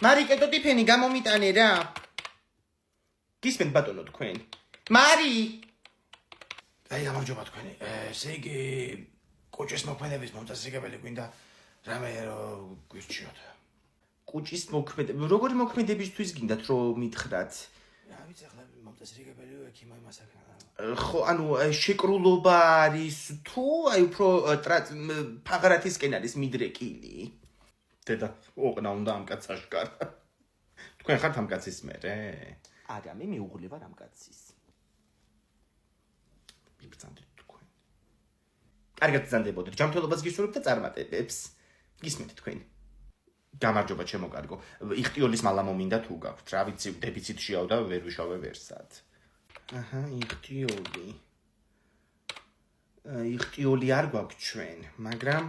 მარი კეთო ტიფენი გამომიტანე რა. გისმენთ ბატონო თქვენ. მარი! აი გამარჯობა თქვენი. ესე იგი კუჭის მოქმედების მომწესრიგებელი გვინდა რამე რომ გვირჩიოთ. კუჭის მოქმედება. როგორი მოქმედებისთვის გინდათ რომ მითხრათ? რა ვიცი ახლა მომწესრიგებელი ექიმი მასაკა. ხო, ანუ შეკრულობა არის თუ აი უფრო ფაღრათისკენ არის მიდრეკილი. დედა, ოყნა უნდა ამ კაცს აშკარა. თქვენ ხართ ამ კაცის მერე? არა, მე მეუღლე ვარ ამ კაცის. მიბრძანდით თქვენ. კარგად ბრძანდებოდეთ, ჯანმრთელობას გისურვებთ და წარმატებებს. გისმენთ თქვენ. გამარჯობა ჩემო კარგო. იხტიოლის მალა მომინდა თუ გაქვთ, რა ვიცი, დეფიციტ შეავდა, ვერ ვიშავე ვერსად. აჰა, იხტიოლი არ გვაქვს ჩვენ, მაგრამ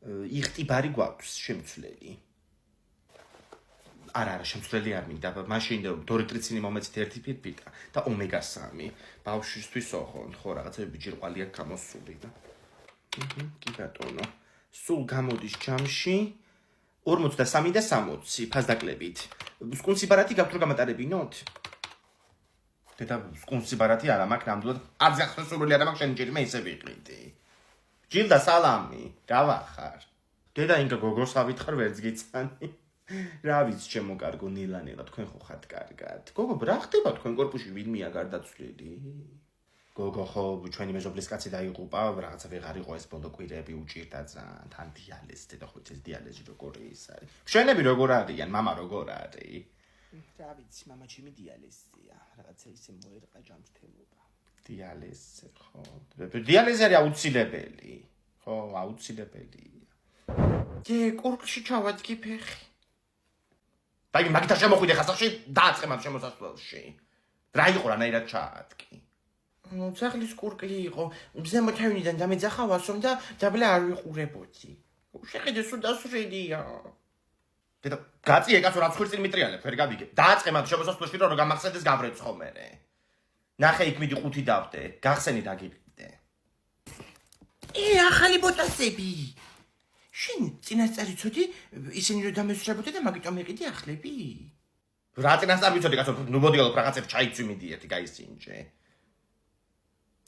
იხტიბარი გვაქვს შემცვლელი. არა, შემცვლელი არ მინდა, მაშინ დორიტრიცინი მომეცით ერთი ფირფიტა და ომეგა 3. ბავშვისთვის ხო, რაღაცები ჯირყვალი აქვს გამოსული და. კი ბატონო. სულ გამოდის ჯამში 43 და 60 ფასდაკლებით. სკუნსიბარათი გაქვთ რომ გამატარებინოთ? დედა სკუნსიბარათი არა მაქვს ნამდვილად. არც ახლა სურვილი არა მაქვს შენ ჯერ მე ისე ვიყრიდი. ჯილდა სალამი, გავახარ. დედა ინკა გოგოს ავითხრ ვერც გიცანი. რა ვიცი ჩემო კარგო ნილანელა თქვენ ხო ხართ კარგად. გოგო რა ხდება თქვენ კორპუსში ვინმეა გარდაცვლილი? გოგო ხო ჩვენი მეზობლის კაცი დაიღუპა, რაღაცა ვეღარ იყო ეს ბოლო კვირები უჭირდა ძალიან. თან დიალეზი დედა ხო ეს დიალეზი როგორი ის არის? შენები როგორ არიან, мама როგორ არის? რა ვიცი, мама ჩემი დიალეზია. რაღაცა ისე მოერყა ჯანმრთელობა. დიალეზი ხო. დიალეზი არის აუცილებელი. ხო, აუცილებელია. ჯე კურკში ჩავაძგი ფეხი. დაი მაგითა შემოხვიდე ხასახში დააწყე მაგ შემოსასვლელში. რა იყო რანაირად ჩაადგი? ძაღლის კურკი იყო. ზემოთ თავიდან დამეძახა ვასომ და დაბლა არ ვიყურებოდი. შეხედე სულ დასვრილია. დედა გაწიე კაცო რაც ხვირწილ მიტრიალებ ვერ გავიგე. დააწყე მაგ შემოსასვლელში რომ გამახსენდეს გავრეცხო მერე. ნახე იქ მიდი 5 დავდე. გახსენი დაგიყიდე. ახალი ბოტასები. შენ წინასწარ იცოდი ისინი რომ დამესწრებოდი და მაგიტომ ეყიდი ახლები? რა წინასწარ ვიცოდი კაცო, ნუ მოდიალობ რაღაცებს ჩაიცვი მიდიერთი გაისინჯე.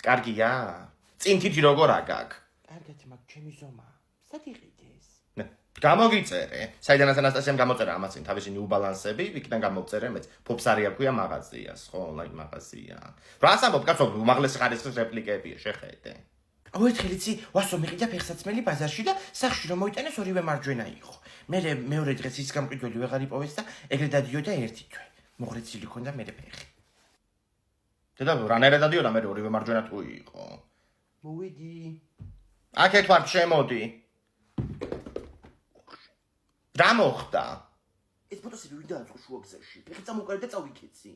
კარგია? წინ თითი როგორ აგაკ? კარგად მაგ ჩემი ზომა. სად იყიდეს? გამოგიწერე. საიდანაც ანასტასიამ გამოწერა ამას წინ თავისი ნიუ ბალანსები, იქიდან გამოვწერე მეც. ფოფსარია ქვია მაღაზიას, ხო, ონლაინ მაღაზია. რას ამბობ კაცო, უმაღლესი ხარისხის რეპლიკებია, შეხედე. ერთხელიცი ვასო მიყიდა ფეხსაცმელი ბაზარში და სახში რომ მოიტანეს ორივე მარჯვენა იყო. მერე მეორე დღეს ის გამყიდველი ვეღარ იპოვეს და ეგრე დადიოდა ერთი თვე. მოღრეცილი ქონდა მერე ფეხი. დედა რანაირად დადიოდა მერე ორივე მარჯვენა თუ იყო. მოვიდი. აქეთ ვარ შემოდი. რა მოხდა? ეს ბოტასები ვინ დააწყო შუა გზაში? ფეხი წამოყარე და წავიქეცი.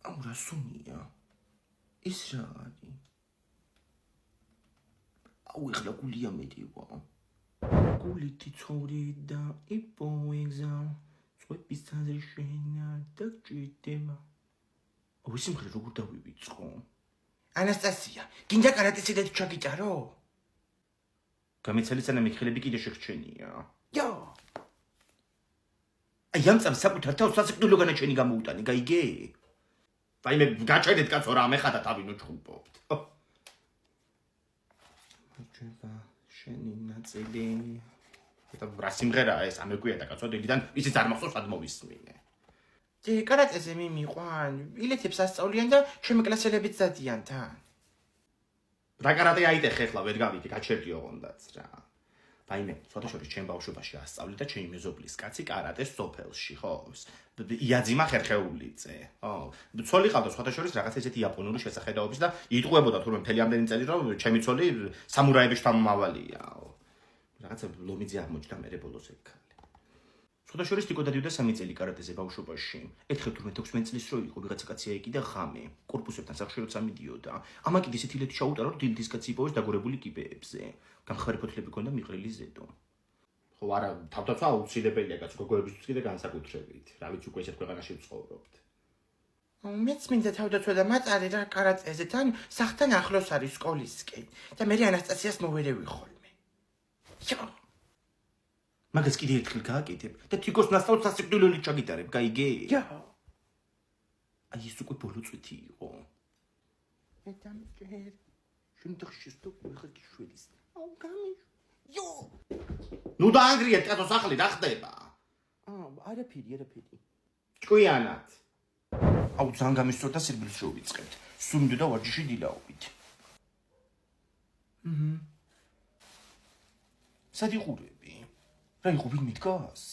აუ რა სუნია. ის რა არის? აუ ეხლა გულია მეტივა. გულითი ცხოვრი და იპოვეგზა. წვების თაზე შენა და ჭირდება. აუ ის სიმღერა როგორ დავივიწყო? ანასტასია, გინდა კარატისიდეთ ჩაგიტარო? გამიცელი სანამ მიხილები კიდე შეხრჩენია. იო. აი ამ წამს საკუთარ თავს სასიკვდილო განაჩენი გამოუტანი, გაიგე? აი მე გაჩერდეთ კაცო რა მე ხადა თავი ნუჩხუბობთ. მოჭება შენი ნაწილი. და რა სიმღერაა ეს ამეგვია და კაცო დილიდან ისიც არ მახსოვს სად მოვისმინე. ჯი კარატეზე მიმიყვან, ბილეთებს ასწავლიან და ჩემი კლასელებიც დადიან თან. რა კარატე აიტეხე ხლა ვერ გავიგე, გაჩერდი ოღონდაც რა. აი მე ფოტოშოპში ჩემ ბავშვობაში ასწავლე და ჩემი მეზობლის კაცი კარატეს სოფელში, ხო? იაძიმა ხერხეულიძე. ხო. ცოლი ყავდა ფოტოშოპის რაღაც ესეთი იაპონური შესახედაობის და იტყუებოდა თურმე მთელი ამდენი წელი რომ ჩემი ცოლი სამურაების შთამომავალია. რაღაცა ლომიძე აღმოჩნდა მერე ბოლოს ეგ ხალე. ფოტოშოპის ტიკო დადიოდა 3 წელი კარატეზე ბავშვობაში. ერთხელ თურმე 16 წლის რო იყო ვიღაცა კაცი აიკიდა ხამე. კორპუსებთან სახში როცა მიდიოდა. ამაკი ისეთი ლეთი ჩაუტარა რომ დილდის კაცი იპოვეს დაგორებული კიბეებზე. გამხარი ფოთლები ქონდა მიყრილი ზედო. ხო არა, თავდაცვა აუცილებელია კაცო გოგოებისთვის კიდე განსაკუთრებით. რა ვიცი უკვე ესეთ ქვეყანაში ვცხოვრობთ. მეც მინდა თავდაცვა და მაწარე რა კარატეზე თან სახთან ახლოს არის სკოლისკენ და მე ანასტასიას მოვერევი ხოლმე. მაგას კიდე ერთხელ გააკეთებ და თიკოს ნასწავლს სასიკვდილოებით ჩაგიტარებ, გაიგე? Ja. აი ეს უკვე ბოლო წვითი იყო. მე დამჭერ. შენ დახშესტო ხარ გიშველის. აუ გამიშ. იო. ნუ დაანგრიეთ კაცოს ახალი რა ხდება? არაფერი. ჭკვიანად. აუ ძალიან გამისწორდა სირბილს შევიწყებთ. სულ მინდოდა ვარჯიში დილაობით. სად იყურები? რა იყო ვინმე დგას?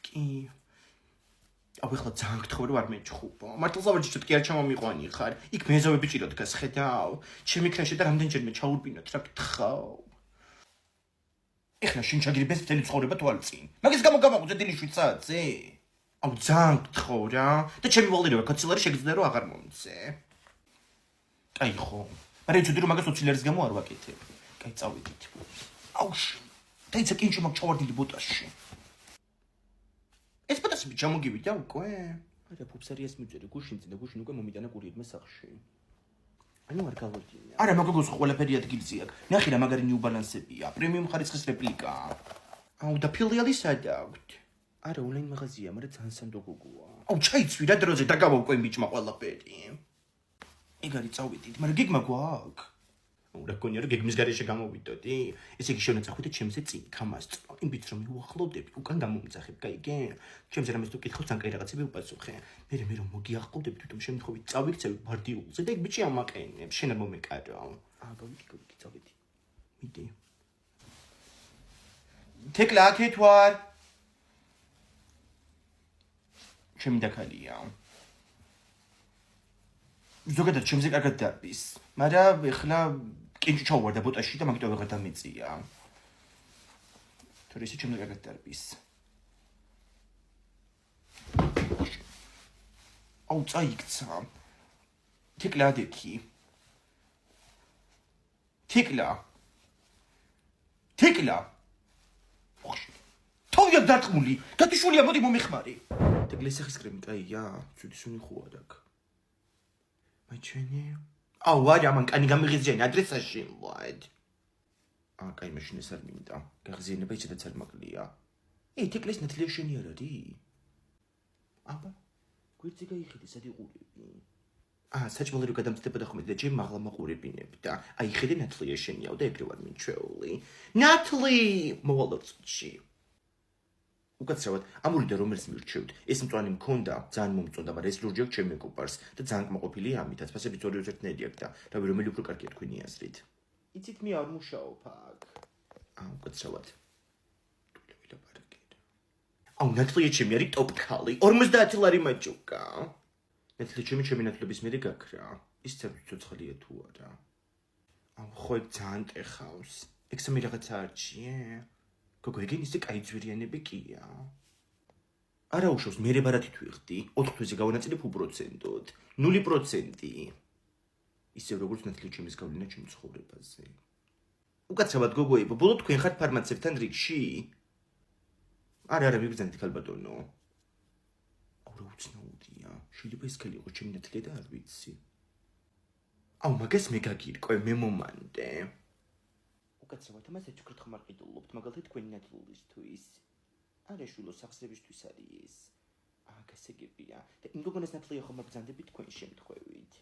კი. აუ ეხლა ძალიან გთხოვ რომ არ მეჭხუბო. მართლაც ავარჯიშოთ კი არ ჩამომიყვანი ხარ. იქ მეზობები ჭირო დგას ხედავ. ჩემი ქრეში და რამდენჯერმე ჩაურბინოთ რა გთხოვ. ეხლა შენ ჩაგირიბეს მთელი ცხოვრება თვალწინ. მაგის გამო გამაღვიძე დილის 7 საათზე? აუ ძალიან გთხოვ რა. და ჩემი ვალდირება კაცილარი შეგიძლია რომ აღარ მომწე. კაი ხო. მაგრამ იცოდი რომ მაგას 20 ლერის გამო არ ვაკეთებ. კაი წავედით. აუში. დაიცა კინჩი მაგ ჩავარდილი ბოტაში. ეს ბოტაში ჩამოგივიდა უკვე. არა ფუფსერიას მიწერე გუშინძი და გუშინ უკვე მომიტანა კურიერმა სახში. ანუ არ გავარდინე. არა მაგოგოს ყველაფერი ადგილზე აქვს. ნახე რა მაგარი ნიუ ბალანსებია. პრემიუმ ხარისხის რეპლიკა. აუ და ფილიალი სადავთ. არა ონლაინ მაღაზია, მაგრამ ძალიან სანდო გოგოა. აუ ჩაიცვი რა დროზე დაგავაუკვენ ბიჭმა ყველაფერი. ეგ არის წავედით, მაგრამ გეგმა გვაქვს. აუ რა გონია რომ გეგმის გარეშე გამოვიდოდი? ესე იგი შევნაწახვიდე ჩემზე წინ, გამასწრო. იმ ბიჭს რომ მიუახლოვდები, უკან გამომძახებ, გაიგე? ჩემზე რამეს თუ კითხავს, ძალიან კაი რაღაცები უპასუხე. მე რომ მოგიახლოვდები, თვითონ შემთხვევით წავიქცევი ბარდიულზე და ეგ ბიჭი ამაყენებს, შენ არ მომეკარო. გავიკი წავედი. მიდი. თეკლა აქეთ ვარ. ჩემი დაქალია. ზოგადად ჩემზე კარგად დარბის, მაგრამ ეხლა კინჭი ჩავვარდა ბოტაში და მაგიტომ ვეღარ დამეწია. თორე ისე ჩემზე კარგად დარბის. აუ წაიქცა. თეკლა ადექი. თეკლა. თავია დარტყმული. გათიშულია მოდი მომეხმარი. თეკლა სახის კრემი კაია, ცუდი სუნი ხوار აქ. მაჩენე. აუ არა, მან კანი გამიღიზიან ადრესაში ვარ. კაი მაშინ ეს არ მინდა. გაღზიანება ისედაც არ მაკლია. თეკლის ნათლია შენი არ არის? აბა, გვერდზე გაიხედე სად იყურები? საჭმელი რო გადამწდებოდა ხომ და ჯერ მაღლა მაყურებინებ და აი ხედე ნათლია შენიაო და ეგრე ვარ მიჩვეული. ნათლი მოვალოცში. უკაცრავად, ამურიდა რომელს მირჩევთ. ეს მწვანე მქონდა, ძალიან მომწონდა, მაგრამ ეს ლურჯი აქვს ჩემ მეგობარს და ძალიან კმაყოფილი ამითაც. ფასები 2-1 აქვს და რავი რომელი უფრო კარგია თქვენი აზრით. იცით მე არ მუშაობ აქ. უკაცრავად. აუ ნათლია ჩემი არის ტოპ ქალი. 50 ლარი მაჯუკა. ნათლია ჩემი ნათლების მერე გაქრა. ის ცოცხალია თუ არა. აუ ხო ეგ ძალიან ტეხავს. ეგ სამი რაღაცა არჩიე. გოგო ეგენ ისე კაი ძვირიანები კია. არა უშავს მერე ბარათით ვიხდი. 4 თვეზე გავანაწილებ უპროცენტოდ. 0%. ისე როგორც ნათლია ჩემის გავლენა ჩემ ცხოვრებაზე. უკაცრავად გოგოებო, ბოლო თქვენ ხართ ფარმაცევთან რიგში? არა მიბრძანეთ ქალბატონო. აუ რა უცნაურია. შეიძლება ეს ქალი იყოს ჩემი ნათლია და არ ვიცი. აუ მაგას მე გაგირკვე, მე მომანდე. უკაცრავად ამას ეჩქრით ხომ არ ყიდულობთ, მაგალითად თქვენი ნათლულისთვის. არა შულო სახსრებისთვის არის ეს. გასაგებია. და იმ გოგონას ნათლია ხომ არ ბრძანდებით თქვენ შემთხვევით.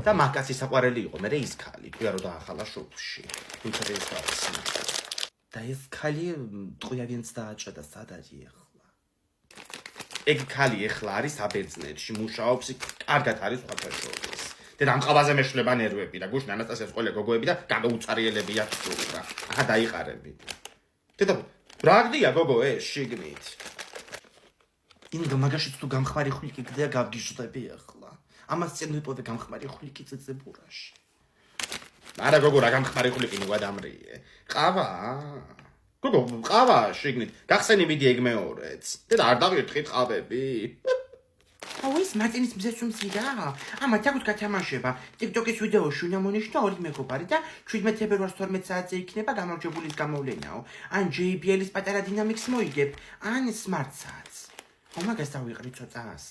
და მაგასი საყვარელი იყო, მე ის ქალი, თქვია რომ დაახალა შოპში. თუმცა ეს არის. და ეს ქალი ტყუიავიანს დააჭდა სად არის ახლა? ეგ ქალი ახლა არის აბერძნეთში, მუშაობს, კარგად არის სხვათაშორის. და დამყავაზე მეშლება ნერვები და გუშინ ანასტასიას ყველა გოგოები და გადაუწარიელებია სულ რა. ახლა დაიყარები. დედა რა გდია გოგო ეს შიგნით? ინგა მაგაშიც თუ გამხმარი ხვლიკი გდია გავგიჟდები ახლა. ამას წინ ვიპოვე გამხმარი ხვლიკი წეწებურაში. არა გოგო რა გამხმარი ხვლიკი ნუ გადამრიე. ყავა. გოგო ყავა შიგნით. გახსენი მიდი ეგ მეორეც. დედა არ დავირთხით ყავები. აუ ეს მარტინის მზესუმსი რა. ამათ აქვს გათამაშება. TikTok-ის ვიდეოში უნდა მონიშნო ორი მეგობარი და 17 თებერვალს 12 საათზე იქნება გამარჯვებულის გამოვლენაო. ან JBL-ის პატარა დინამიკს მოიგებ, ან Smart-ს. მაგას დავიყრი ცოტას.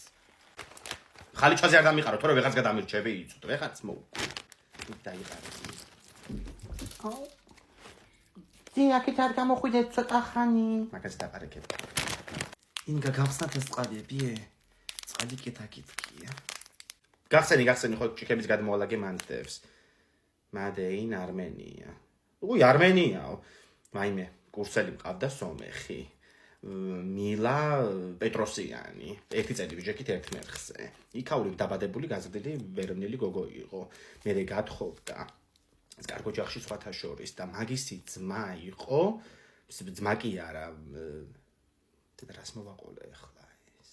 ხალიჩაზე არ დამიყარო, თორე ვეღაც გადამირჩები იცოდ, ვეღაც მოვკი. დაიყარი. აუ. ძე აქეთ არ გამოხვიდეთ ცოტა ხანი მაგას დაპარაკებ ინგა გავხსნათ ეს წყალიები წყალი კეთაკეთკია გახსენი ხო ჭიქების გადმოალაგე მანდებს მადეინ არმენია უი არმენიაო მაიმე კურსელი მყავდა სომეხი მილა პეტროსიანი ერთი წელი ვიჯექით ერთ მერხზე იქაური დაბადებული გაზრდილი ვერმნელი გოგო იყო მე გათხოვდა ეს კარგო ჯახში სხვათა შორის და მაგისი ძმა იყო ძმა კი არა და რას მოვაყოლე ახლა ეს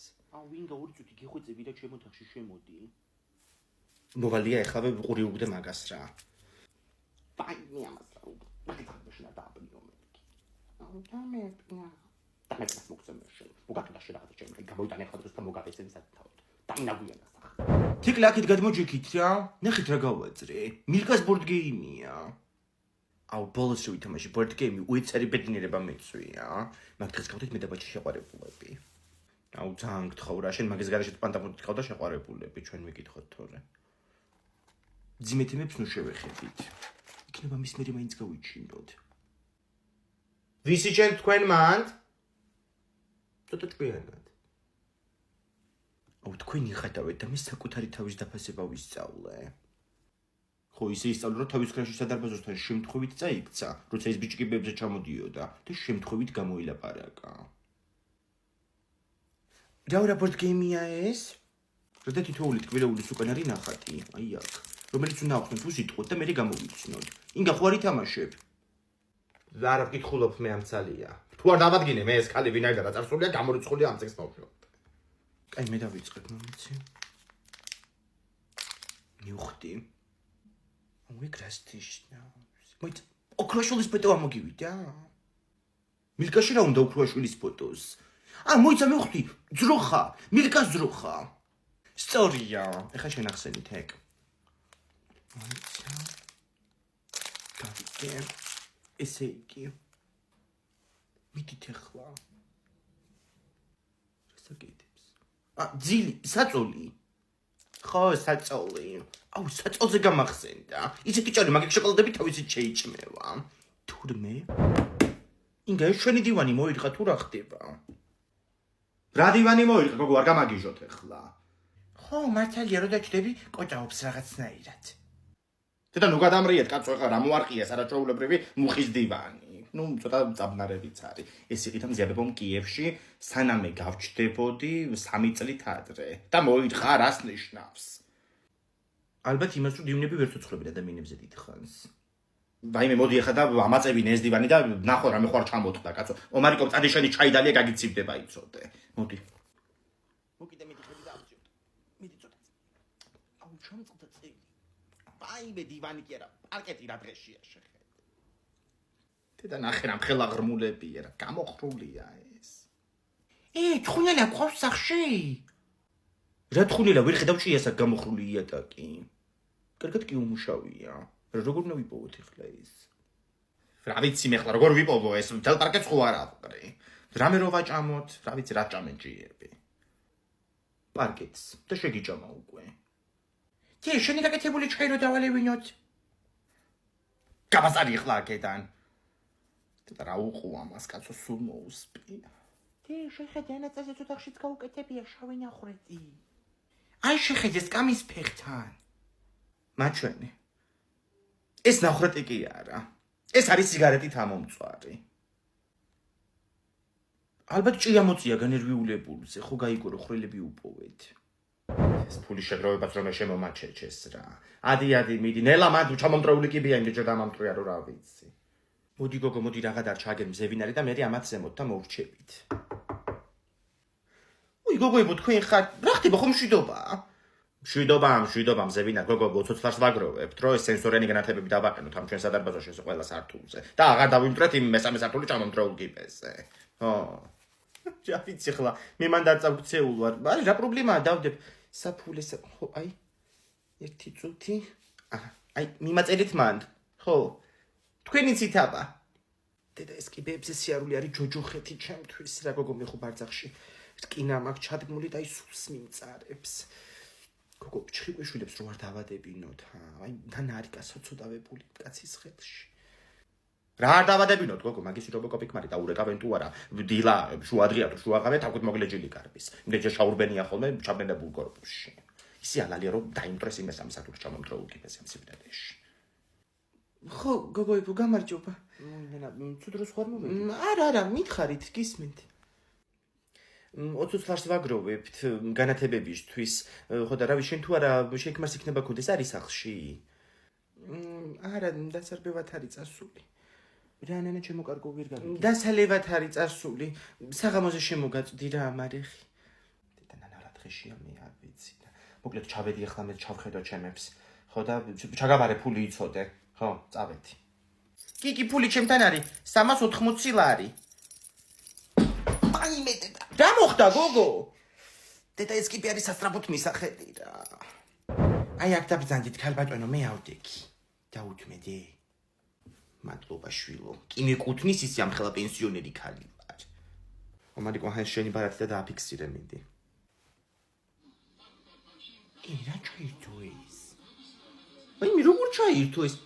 ვინგა ორი წუთი გიხვეწები და ჩემო თახში შემოდი მოვალია ახლა ვიყური უგდე მაგას რა ბაი მე ამას რა უგდე დააბნიო მე დამეკრას მოგცემში უგაკეთე რაღაც ჩემი გამოიტანე ხა დროს და მოგაფესენ სათავოდ დაინაგვიანა სახ თიკლი აქეთ გადმოჯექით რა ნახეთ რა გავაძრე მილკას ბორდ გეიმია აუ ბოლოს რო ვითამაში ბორდ გეიმი უეცარი ბედნიერება მეცვია მაგ დღეს გავდეთ მე და ბაჭი შეყვარებულები აუ ძალიან გთხოვ რა შენ მაგის garaშე პანტამონით ყავდა შეყვარებულები ჩვენ მეკითხოთ თორე ძიმეთიმებს ნუ შევეხებით იქნება მის მერე მაინც გავიჩინოთ ვისი ჩვენ თქვენ მანდ ცოტა ჭკვიანად აუ თქვენი ხატავეთ და მის საკუთარი თავის დაფასება ვისწავლე ხო ისე ისწავლე რომ თავის ქრაში სადარბაზოსთან შემთხვევით წაიქცა როცა ის ბიჭი კიბებზე ჩამოდიოდა და შემთხვევით გამოილაპარაკა რა რაპორტ გეიმია ეს როცა თითოეული ტკბილეულის უკან არის ნახატი აი აქ რომელიც უნდა ახსნათ უსიტყვოთ და მე გამოვიცნოთ ინგა ხო არ ითამაშებ არა ვკითხულობ მე ამ ცალია თუ არ დავადგინე მე ეს კალი ვინაიდან აწარსულია გამორიცხულია ამ წეს ბავშვი კაი მე დავიწყებ მომიცი მივხვდი ой крастишна მოიც ოქროშულის ფოტო ამოგივიდა მილკაში რა უნდა ოქროშულის ფოტოს მოიცა მივხვდი ძროხა მილკას ძროხა სწორია ეხა შენახსენით ეგ მოიცა გავიგე ესე იგი მიდით ახლა რასაკეთებს ძილი საწოლი ხო საწოლი აუ საწოლზე გამახსენდა ისე კიჭარი მაგის შოკოლადები თავისით შეიჭმევა თურმე ინგა შენი დივანი მოირყა თუ რა ხდება რა დივანი მოირყა გოგო არ გამაგიჟოთ ახლა ხო მართალია რომ დაჭდები კოჭაობს რაღაცნაირად და ნუ გადამრიეთ კაცო ახლა რა მოარყიეს არაჩვეულებრივი მუხის დივანი ნუ ცოტა წაბნარებიც არის ეს იყითა მზიაბებომ კიევში სანამე გავჩდებოდი 3 წლით ადრე და მოითხა რას ნიშნავს ალბათ იმას რომ დივნები ვერ ცოცხლობენ ადამიანებზე დიდხანს ვაიმე მოდი ახლა და ამაწევინე ეს დივანი და ნახო რა მე ხوار ჩამოთქდა კაცო ომარიკო წადიშანი ჩაიდალია გაგიცივდება იცოდე მოდი მოკიდე მიდიხები და ავწიოთ მიდი ცოტა აუ ჩამწყდა წელი ვაიმე დივანი კი არა პარკეტი რა დღეშია შეხედე და ნახე რა მხელა ღრმულებია რა გამოხრულია ეს თხუნელა ყავს სახში რა თხუნელა ვერ ხედავ ჭიასა გამოხრული იატაკი კარგად კი უმუშავია როგორ უნდა ვიპოვოთ ახლა ეს რა ვიცი მე ახლა როგორ ვიპოვო ეს მთელ პარკეთს ხო არ აყრი რამე რო ვაჭამოთ რა ვიცი რა ჭამენ ჭიები პარკეთს და შეგიჭამა უკვე თე შენი გაკეთებული ჭირო დავალევინოთ გაბაზარი ახლა აქედან და რა უყო ამას კაცო სულ მოუსპი თე შეხედე ანაწაზე ცოტა ხშიც გაუკეთებია შავი ნახრეთი აი შეხედე სკამის ფეხთან მაჩვენი ეს ნახრეთი კი არა ეს არის სიგარეტით ამომწვარი ალბათ ჭია მოწია განერვიულებულზე ხო გაიგო რომ ხრილები უპოვეთ ეს ფული შეგროვებაც რომ შემომაჩერჩეს რა ადი მიდი ნელა მანდ ჩამომტრეული კიბია იმდე დამამტრია რომ რა ვიცი მოდი გოგო მოდი რაღაც არ ჩაგერ მზევინარი და მე ამათ ზემოთ და მოვრჩებით უი გოგოებო თქვენ ხარ რა ხდება ხომ მშვიდობა მზევინა გოგო გოცოცლარს ვაგროვებთ რომ ეს სენსორიანი განათებები დავაყენოთ ამ ჩვენ სადარბაზოში ეს ყველა სართულზე და აღარ დავიმტრეთ იმ მესამე სართული ჩამომტრეულ კიბეზე ხო რა ვიცი ხლა მე მან დაწავცეულ ვარ აი რა პრობლემაა დავდებ საფულეს ხო აი ერთი წუთი აი მიმაწერით მანდ ხო თქვენი ციტაბა დედა ეს კიბეებზე სიარული არის ჯოჯოხეთი ჩემთვის რა გოგო მე ხო ბარძახში რკინა მაქვს ჩადგმული და აი სულს მიმწარებს გოგო ჭრიყვიშვილებს რო არ დავადებინოთ აი ნანა არის გასაცოდავებული კაცის ხელში რა არ დავადებინოთ გოგო მაგის რობოკოპი კმარი და ურეკავენ თუ არა დილა შუადღია თუ შუაღამე თავით მოგლეჯილი კარბის იმდენჯერ შაურბენია ხოლმე ჩაბნედა ბულგორბუსში ისი ალალია რომ დაიმტრეს იმ მესამე სათურს ჩამომდრო უკიფეს ამ სიბრალეში ხო გოგოებო გამარჯობა ნენა ცუდ დროს ხარ მოვედი არა მითხარით გისმენთ 20 ლარს ვაგროვებთ განათებებისთვის ხო და რავი შენ თუ არა შექმას იქნება ქუდეს არის სახლში არა დასარბევად არის წასული რა ნენა ჩემო კარგო ვერ გავიგე დასალევად არის წასული საღამოზე შემოგაწვდი რა მარიხი დედა რა დღეშია მე არ ვიცი და მოკლედ ჩავედი ახლა მე ჩავხედო ჩემებს ხო და ჩაგაბარე ფული იცოდე ხო წავედი კი ფული ჩემთან არის 380 ლარი მაიმე დედა რა მოხდა გოგო დედა ეს კი არის სასწრაფოდ მისახედი რა აი აქ დაბრძანდით ქალბატონო მე ავდექი დაუთმედი მადლობა შვილო კი მეკუთვნის ისი ამ ხელა პენსიონერი ქალი ვარ მომარიკო ჰენ შენი ბარათი და დააფიქსირე მინდი რა ჩაირთო ეს აი მე როგორ ჩაირთო ეს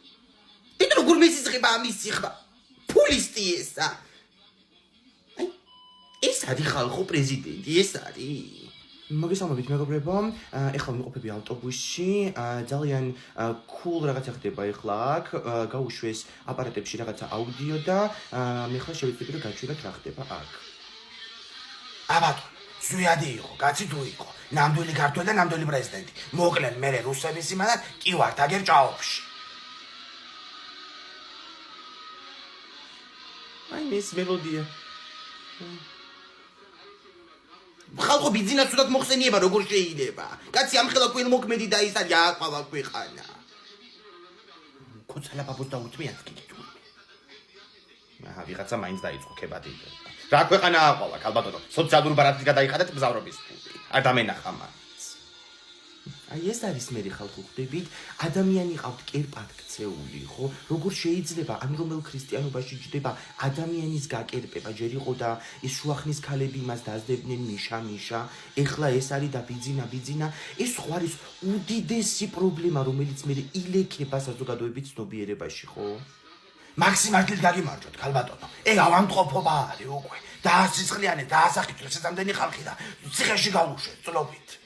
დედა როგორ მესიცხება ამის სიხმა ფულისტი ესა აი ეს არის ხალხო პრეზიდენტი ეს არის მოგესალმებით მეგობრებო ეხლა ვიმყოფები ავტობუსში ძალიან cool რაღაცა ხდება ეხლა აქ გაუშვეს აპარატებში რაღაცა აუდიო და მე ხლა შევეცდები რომ გაჩვენოთ რა ხდება აქ აბატო ზვიადი იყო კაცი თუ იყო ნამდვილი ქართველი და ნამდვილი პრეზიდენტი მოკლენ მე რუსების იმანა კი ვარ თაგერ ჭაობში აი ეს მელოდია ხალხო ბიზნესს უდად მოხსენიება როგორ შეიძლება კაცი ამ ხელა ქვენ მოქმედი და ის არის აყავა ქვეყანა კოცალა ბაბოს დაუთმიათ კიდე თუ აჰა ვიღაცა მაინც დაიწყო ქებადი რა ქვეყანა აყავა ქალბატონო სოციალური ბარათით გადაიხადეთ მგზავრობის ფული არ დამენახა მაინც აი ეს არის მე ხალხო ხდებით ადამიანი ყავთ კერპად ქცეული ხო როგორ შეიძლება ან რომელ ქრისტიანობაში ჯდება ადამიანის გაკერპება ჯერ იყო და ის შუახნის ქალები იმას დაძდებდნენ მიშა ეხლა ეს არის და ბიძინა ეს ხო არის უდიდესი პრობლემა რომელიც მე ილექება საზოგადოების ცნობიერებაში ხო მაქსიმალურად გაგიმარჯვოთ ქალბატონო ავანტყოფობა არის უკვე დაასიცხლიანე დაასახით შესაძლებელი ხალხი და ციხეში გავუშვეთ წლობით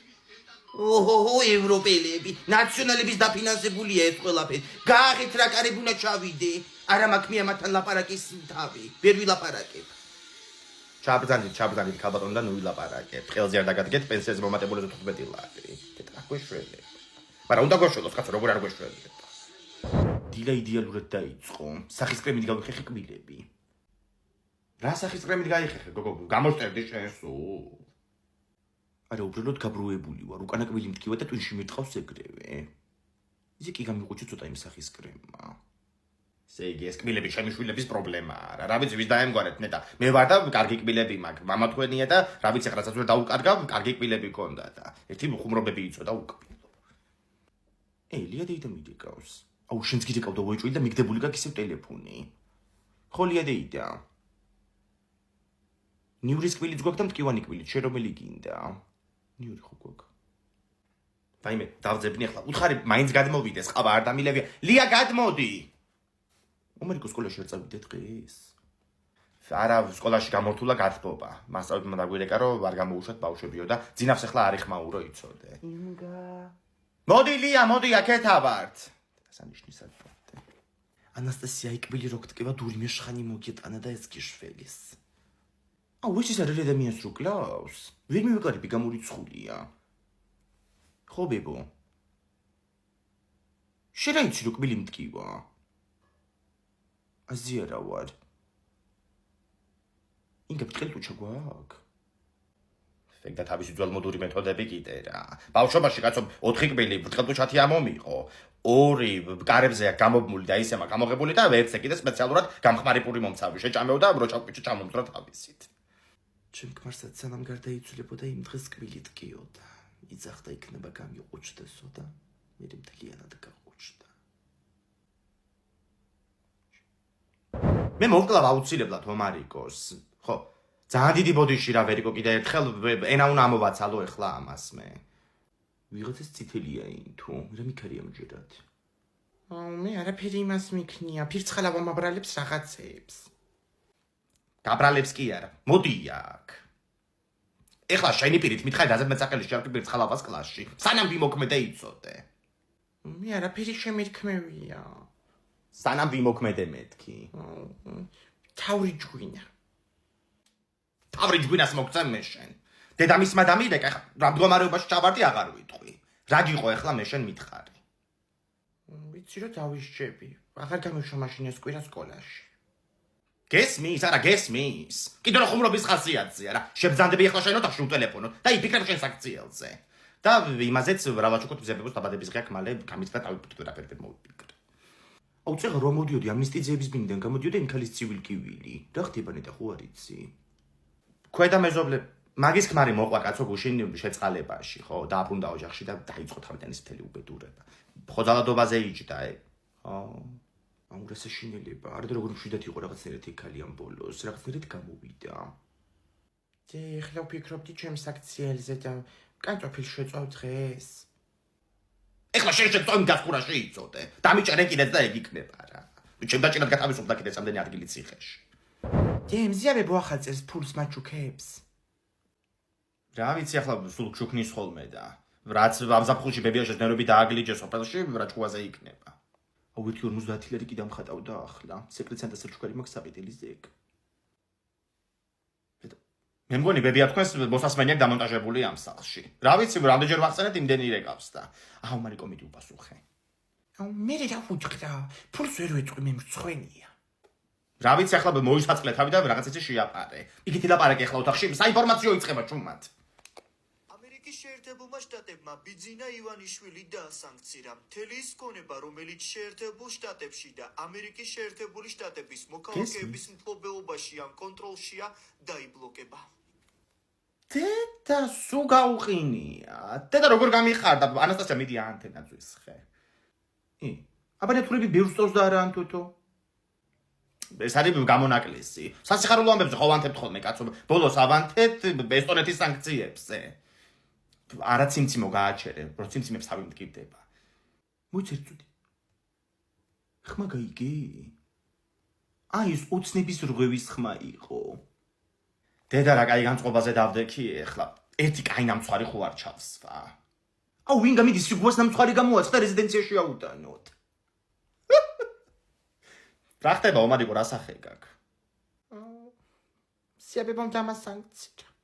ოჰო ევროპელები ნაციონალების დაფინანსებულია ეს ყველაფერი გააღეთ რა კარები უნდა ჩავიდე არა მაქვს მე ამათთან ლაპარაკის თავი ვერ ვილაპარაკებ ჩაბრძანდით ქალბატონო და ნუ ვილაპარაკებ ხელზე არ დაგადგეთ პენსიაზე მომატებული 15 ლარი და აკვეშველე მაგრამ უნდა გოშველოს კაცო როგორ არ გოშველებ დილა იდეალურად დაიწყო სახის კრემით გავიხეხე კბილები რა სახის კრემით გაიხეხე გოგო გამოსტერდი შენსო არა უბრალოდ გაბრუებული ვარ უკანა კბილი მткиვა და ტვინში მირტყავს ეგრევე ისე კი გამიყვუჩო ცოტა იმ სახის კრემა ესე იგი ეს კბილები ჩემი შვილების პრობლემაა რა ვიცი ვის დაემგვარეთ ნეტა მე ვარ და კარგი კბილები მაქვს მამა თქვენია და რა ვიცი ახლა რასაც ვერ დაუკარგავ კარგი კბილები ქონდა და ერთი ხუმრობები იწოდა უკბილო ელია დეიდა მიდეკავს აუ შენც გიდეკავდა უეჭვი და მიგდებული გაქვს ისევ ტელეფონი ხო ლია დეიდა ნიურის კბილიც გვაქვს და მткиვანი კბილიც შენ რომელი გინდა ნიური ხო გვაქვს ვაიმე დავძებნი ახლა უთხარი მაინც გადმოვიდეს ყავა არ დამილევია ლია გადმოდი მომერიკო სკოლაში არ წავიდე დღეს არა სკოლაში გამორთულა გათბობა მასწავლებელმა დაგვირეკა რომ არ გამოუშვათ ბავშვებიო და ძინავს ახლა არ იხმაურო იცოდე იმგა მოდი ლია მოდი აქეთა ვართ დასანიშნისად ვართ ანასტასია იკბილი რო გტკივა დურიმე შხანი მოგიტანა და ეს გიშველის აუ ეს არის ადამიანს რო კლავს ვერ მივიყარები გამორიცხულია ხო ბებო შერაიცი რო კბილი მტკივა აზიარა ვარ ინგა ბრტყელტუჩა გვაქვს ფეგ და თავისი ძველმოდური მეთოდები კიდე რა ბავშვობაში კაცო 4 კბილი ბრტყელტუჩათი ამომიყო 2 კარებზე გამობმული და ისე მაგამოღებული და ერთზე კიდე სპეციალურად გამხმარი პური მომცავი შეჭამეო და როჭავკიჩო ჩამომძრა თავისით ჩემ ქმარსაც სანამ გარდაიცვლებოდა იმ დღეს კბილი ტკიოდა იძახდა იქნება გამიყუჩდესო და მე მთლიანად გაყუჩდა მე მოვკლავ აუცილებლად მომარიკოს ხო ძალიან დიდი ბოდიში რა ვერიკო კიდე ერთხელ ენა უნდა ამოვაცალო ეხლა ამას მე ვიღაცას წითელია ინ თუ რა მიქარია მჯერად მე არაფერი იმას მიქნია, ფირცხალა ვამაბრალებს რაღაცებს. გაბრალებს კი არა, მოდი აქ. ეხლა შენი პირით მითხარ გაზეთმეტსახელის შევკი ფირცხალავას კლასში. სანამ ვიმოქმედე იცოდე. მე არაფერი შემირქმევია. სანამ ვიმოქმედე მეთქი. თავრი ჯგვინა. თავრი ჯგვინას მოგწემ მე შენ. დედამისმა დამირეკა, რა მდგომარეობაში ჩავარდი აღარ ვიტყვი. რა გიყო ეხლა მე შენ მითხარი. ვიცი რომ დავისჯები. აღარ გამიშვა მაშინ ეს კვირა სკოლაში. გესმის, არა გესმის. კიდევ რა ხუმრობის ხასიათზეა რა. შებძანდები ეხლა შენ ოთახში უტელეფონოთ და იფიქრებ შენ საქციელზე. და იმაზეც რავაჩუკოთ მზებებოს დაბადების ღია ხმალე გამიწდა დავიფიქრე რა ფერდებ მოვიფიქრე. აუ წეღა რომ მოდიოდი ამნისტიძეების ბინიდან გამოდიოდა ინქალის ცივილკივილი. რა ხდება ნეტა ხო არ იცი? ქვედა მეზობლე მაგის ქმარი მოყვა კაცო გუშინ შეწყალებაში, ხო, დააბრუნდა ოჯახში და დაიწყო თავიდანის მთელი უბედურება. ხოძალადობაზე იჯდა, აუ რა საშინელება, არ და როგორ მშვიდად იყო რაღაცნაირად იქალი ამ ბოლოს, რაღაცნაირად გამოვიდა. ეხლა ვფიქრობდი ჩემს აქციელზე და კანწოფილს შეწვავ დღეს. ეხლა შენ შეწვავ იმ გასკურაში იწოდე. დამიჭერე კიდეც და ეგ იქნება რა. ჩემ დაჭერად გათავისუფლდა კიდე სამდენი ადგილი ციხეში. მზიარებო ახალ წელს ფულს მაჩუქებს. რა ვიცი ახლა სულ ჩუქნის ხოლმე და რაც ამზაფხულში ბებიაშეს ნერვები დააგლიჯეს სოფელში, რა ჩუაზე იქნება. აუ 1.50 ლარი კიდე ამხატავდა ახლა. სეკრეტ ცენტრს ჩუქარი მაქვს საპიტილის ზეგ. მე მგონი ბებია თქვენს მოსასმენია დამონტაჟებული ამ სახლში. რა ვიცი, რამდენჯერ ვახსენეთ იმდენი რეკავს და აუ მარიკო მიდი უპასუხე. აუ მე რა ვუჭყდა? ფულს ვერ ვეწყვი მე მრცხვენია. რა ვიცი ახლა მოისაწყლე თავი და რაღაც ისე შეაპარე. იქით ილაპარაკე ახლა ოთახში, საინფორმაციო იწყება ჩუმად. ამერიკის შეერთებულმა შტატებმა ბიძინა ივანიშვილი დაასანქცირა. მთელი ის ქონება, რომელიც შეერთებულ შტატებში და ამერიკის შეერთებული შტატების მოქალაქეების მფლობელობაში ან კონტროლშია, დაიბლოკება. დედა სულ გაუყინია. დედა როგორ გამიხარდა? ანასტასია მიდი ანთენაც ვისხე. აბა ნეთურები ბევრ სწორს და არა ანთუთო. ეს არის გამონაკლისი. სასიხარულო ამბებზე ხო ვანთებთ ხოლმე კაცო. ბოლოს ავანთეთ ესტონეთის სანქციებზე. არა ციმციმო გააჩერე, რო ციმციმებს თავი მტკივდება. მოიცერწუდი. ხმა გაიგე? აი ეს ოცნების რღვევის ხმა იყო. დედა რა კაი განწყობაზე დავდექი ეხლა. ერთი კაი ნამცხვარი ხო არ ჩავსვა. აუ ვინ გამიდის სიგუას ნამცხვარი გამოაცხდა რეზიდენციაში აუტანოთ. რა ხდება ომარიკო რა სახე გაქვს? სიაბებამ დამასანქცირა.